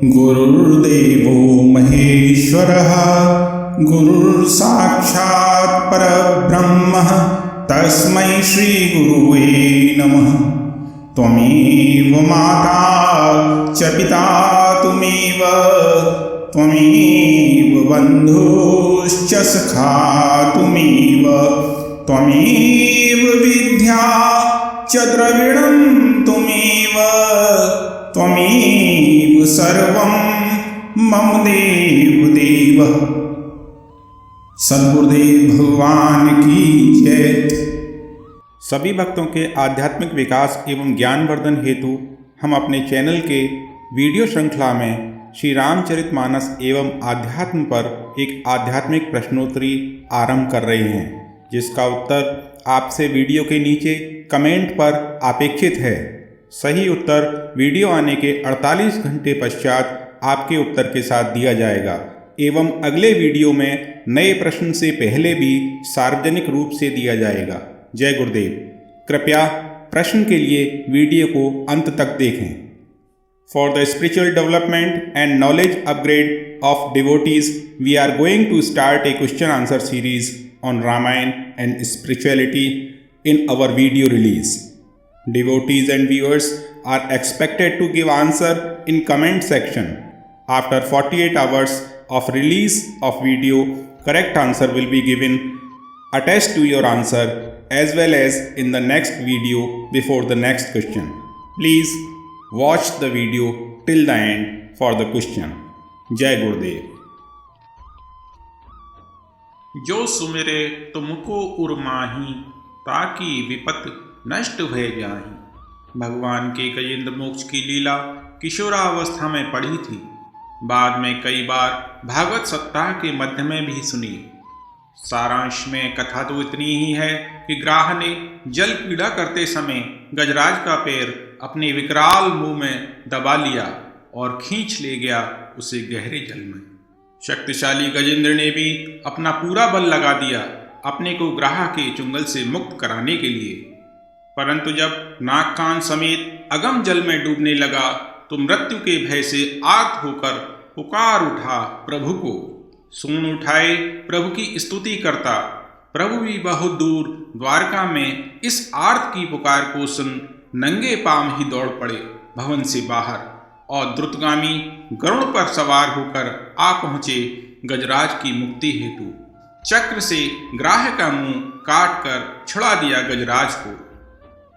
गुरुर्देवो महेश्वरः गुरुर्साक्षात् परब्रह्मः तस्मै श्रीगुरुवे नमः। त्वमेव माता च पिता त्वमेव बन्धुश्च सखा त्वमेव विद्या च द्रविणं त्वमेव सर्वं मम देव। सद्गुरुदेव भगवान की जय। सभी भक्तों के आध्यात्मिक विकास एवं ज्ञानवर्धन हेतु हम अपने चैनल के वीडियो श्रृंखला में श्री रामचरितमानस एवं आध्यात्म पर एक आध्यात्मिक प्रश्नोत्तरी आरंभ कर रहे हैं, जिसका उत्तर आपसे वीडियो के नीचे कमेंट पर अपेक्षित है। सही उत्तर वीडियो आने के 48 घंटे पश्चात आपके उत्तर के साथ दिया जाएगा एवं अगले वीडियो में नए प्रश्न से पहले भी सार्वजनिक रूप से दिया जाएगा। जय गुरुदेव। कृपया प्रश्न के लिए वीडियो को अंत तक देखें। For the spiritual development and knowledge upgrade of devotees we are going to start a question answer series on Ramayana and spirituality in our video release. Devotees and viewers are expected to give answer in comment section. After 48 hours of release of video, correct answer will be given attached to your answer as well as in the next video before the next question. Please watch the video till the end for the question. Jai Gurudev। जो Sumire तुमको उर्माही ताकि विपत नष्ट भय जाहि। भगवान के गजेंद्र मोक्ष की लीला किशोरावस्था में पढ़ी थी, बाद में कई बार भागवत सप्ताह के मध्य में भी सुनी। सारांश में कथा तो इतनी ही है कि ग्राह ने जल क्रीड़ा करते समय गजराज का पैर अपने विकराल मुंह में दबा लिया और खींच ले गया उसे गहरे जल में। शक्तिशाली गजेंद्र ने भी अपना पूरा बल लगा दिया अपने को ग्राह के चुंगल से मुक्त कराने के लिए, परंतु जब नाक कान समेत अगम जल में डूबने लगा तो मृत्यु के भय से आर्त होकर पुकार उठा प्रभु को। सुन उठाए प्रभु की स्तुति करता। प्रभु भी बहुत दूर द्वारका में इस आर्त की पुकार को सुन नंगे पांव ही दौड़ पड़े भवन से बाहर और द्रुतगामी गरुड़ पर सवार होकर आ पहुंचे गजराज की मुक्ति हेतु। चक्र से ग्राह का मुंह काट कर छुड़ा दिया गजराज को।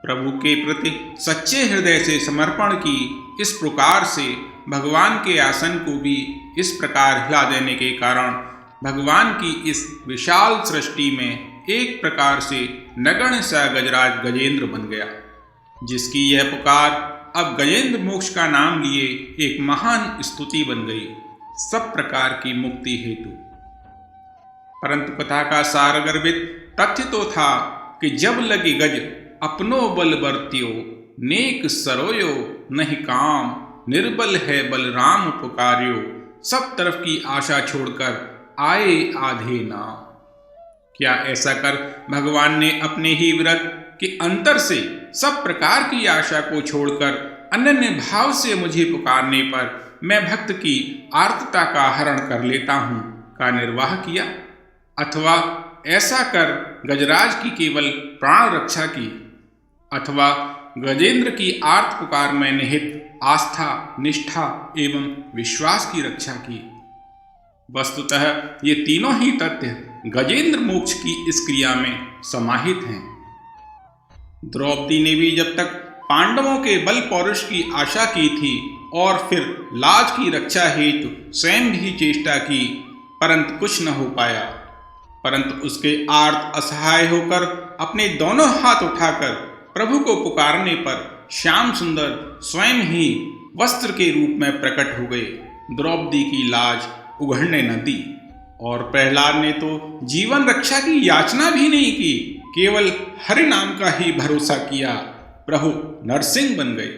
प्रभु के प्रति सच्चे हृदय से समर्पण की इस प्रकार से भगवान के आसन को भी इस प्रकार हिला देने के कारण भगवान की इस विशाल सृष्टि में एक प्रकार से नगण्य सा गजराज गजेंद्र बन गया, जिसकी यह पुकार अब गजेंद्र मोक्ष का नाम लिए एक महान स्तुति बन गई सब प्रकार की मुक्ति हेतु। परंतु कथा का सार गर्भित तथ्य तो था कि जब लगे गज अपनो बल बरत्यो नेक सरोयो नहीं काम निर्बल है बलराम पुकार्यो। सब तरफ की आशा छोड़कर आए आधे नाम। क्या ऐसा कर भगवान ने अपने ही व्रत के अंतर से सब प्रकार की आशा को छोड़कर अनन्य भाव से मुझे पुकारने पर मैं भक्त की आर्तता का हरण कर लेता हूँ का निर्वाह किया, अथवा ऐसा कर गजराज की केवल प्राण रक्षा की, अथवा गजेंद्र की आर्त पुकार में निहित आस्था निष्ठा एवं विश्वास की रक्षा की। वस्तुतः ये तीनों ही तथ्य गजेंद्र मोक्ष की इस क्रिया में समाहित हैं। द्रौपदी ने भी जब तक पांडवों के बल पौरुष की आशा की थी और फिर लाज की रक्षा हेतु स्वयं भी चेष्टा की, परंतु कुछ न हो पाया। परंतु उसके आर्त असहाय होकर अपने दोनों हाथ उठाकर प्रभु को पुकारने पर श्याम सुंदर स्वयं ही वस्त्र के रूप में प्रकट हो गए। द्रौपदी की लाज उघड़ने न दी और प्रहलाद ने तो जीवन रक्षा की याचना भी नहीं की, केवल हरि नाम का ही भरोसा किया। प्रभु नरसिंह बन गए।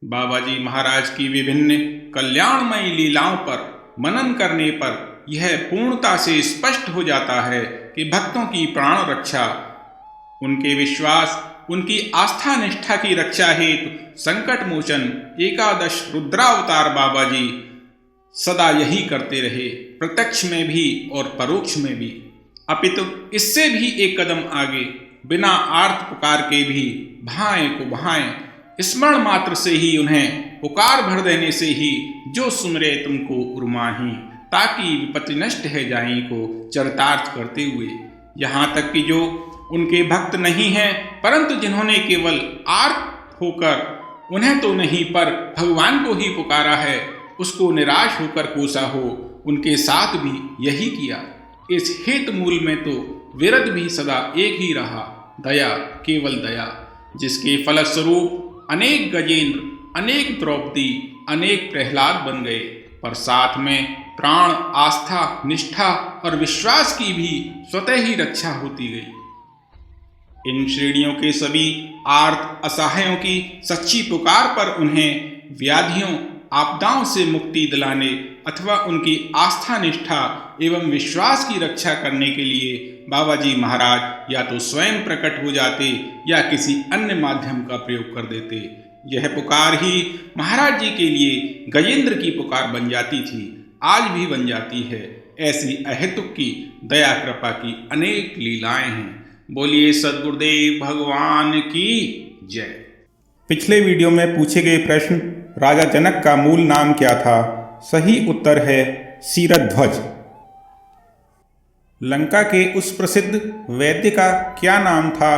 बाबा जी महाराज की विभिन्न कल्याणमयी लीलाओं पर मनन करने पर यह पूर्णता से स्पष्ट हो जाता है कि भक्तों की प्राण रक्षा, उनके विश्वास, उनकी आस्था निष्ठा की रक्षा हेतु संकट मोचन 11 रुद्रावतार बाबा जी सदा यही करते रहे, प्रत्यक्ष में भी और परोक्ष में भी। अपितु इससे भी एक कदम आगे, बिना आर्त पुकार के भी भाएं को भाएं, स्मरण मात्र से ही उन्हें पुकार भर देने से ही जो सुमरे तुमको उर्माही, ताकि विपत्ति नष्ट है जाई को चरितार्थ करते हुए। यहाँ तक कि जो उनके भक्त नहीं हैं, परंतु जिन्होंने केवल आर्त होकर उन्हें तो नहीं पर भगवान को ही पुकारा है, उसको निराश होकर कोसा हो, उनके साथ भी यही किया। इस हेतु मूल में तो विरध भी सदा एक ही रहा, दया, केवल दया, जिसके फलस्वरूप अनेक गजेंद्र, अनेक द्रौपदी, अनेक प्रहलाद बन गए, पर साथ में प्राण, आस्था, निष्ठा और विश्वास की भी स्वतः ही रक्षा होती गई। इन श्रेणियों के सभी आर्त असहायों की सच्ची पुकार पर उन्हें व्याधियों, आपदाओं से मुक्ति दिलाने अथवा उनकी आस्था, निष्ठा एवं विश्वास की रक्षा करने के लिए बाबा जी महाराज या तो स्वयं प्रकट हो जाते या किसी अन्य माध्यम का प्रयोग कर देते। यह पुकार ही महाराज जी के लिए गजेंद्र की पुकार बन जाती थी, आज भी बन जाती है। ऐसी अहेतुक की दया कृपा की अनेक लीलाएं हैं। बोलिए सद्गुरुदेव भगवान की जय। पिछले वीडियो में पूछे गए प्रश्न राजा जनक का मूल नाम क्या था? सही उत्तर है सीरध्वज। लंका के उस प्रसिद्ध वैद्य का क्या नाम था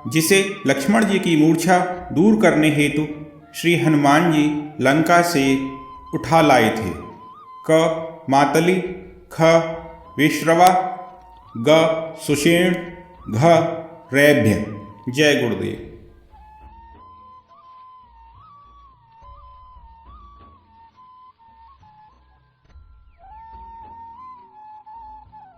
जिसे लक्ष्मण जी की मूर्छा दूर करने हेतु श्री हनुमान जी लंका से उठा लाए थे? क मातली, ख विश्रवा, ग सुषेण, घ रैभ्य। जय गुरुदेव।